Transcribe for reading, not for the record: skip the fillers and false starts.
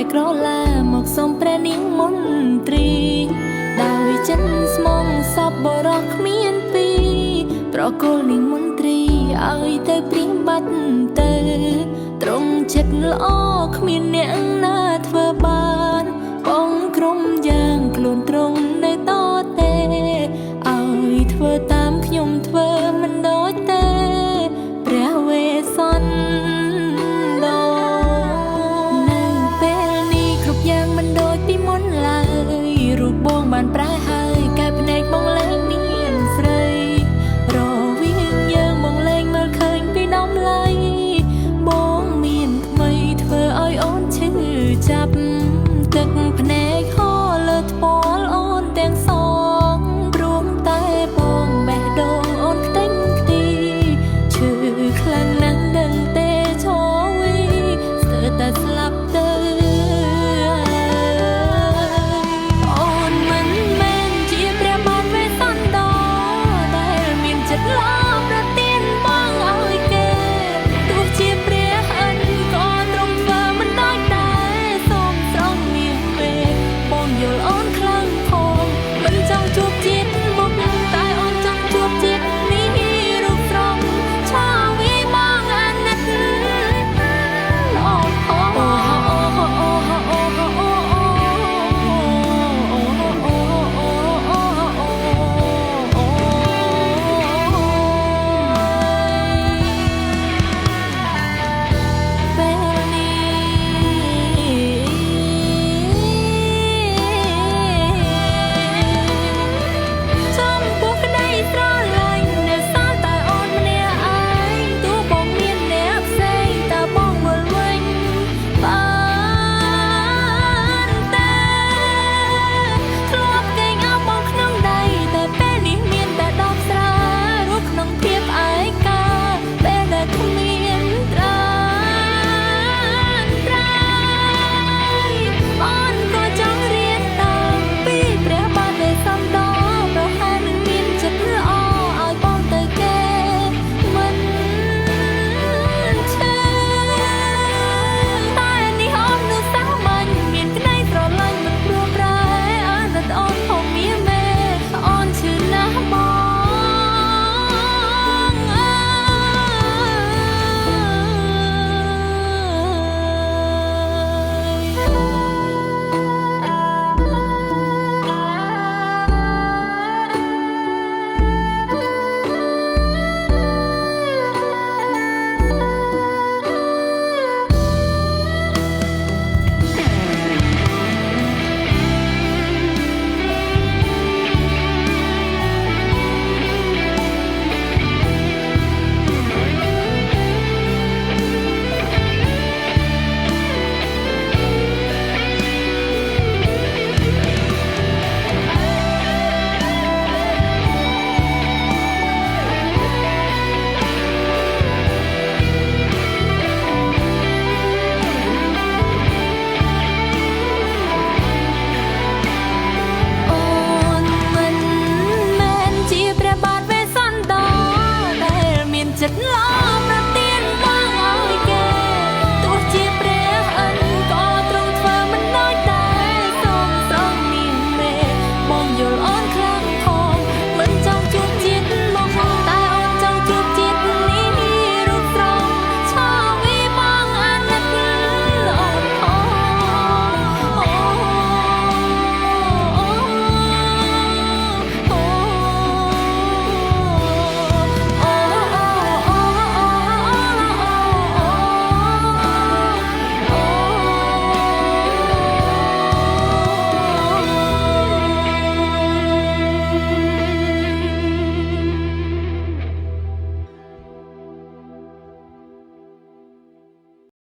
បែកក្រឡាមកសុំព្រះនាងមន្ត្រីដោយចិត្តស្មងសពបរោះគ្មានពីប្រគល់នាងមន្ត្រីឲ្យទៅព្រៀងបាត់ទៅត្រង់ចិត្តល្អគ្មានអ្នកណាធ្វើបានបងក្រុមយ៉ាងខ្លួនត្រង់នៅតទេឲ្យធ្វើតាមខ្ញុំធ្វើមិនដូចទេព្រះវេសន្តនៅពេលនេះគ្រប់យ៉ាងមិនដូចពីមុនឡើយរូបបងបានប្រែហើយកែភ្នែកបងលែងមានស្រីរវាងយើងបងលែងមើលឃើញពីដំឡៃបងមានថ្មីធ្វើឲ្យអូនឈឺចាប់ទឹកភ្នែកហូរលើថ្ពាល់អូនទាំងសងព្រមតែបងបេះដូងអូនខ្ទេញខ្ទីឈឺខ្លាំងណាស់ដឹងទេឈរវីស្ទើរតែស្លាប់ទៅអូនមិនមែនជាព្រះបាទវេសន្តដែលមានចិត្តល្អ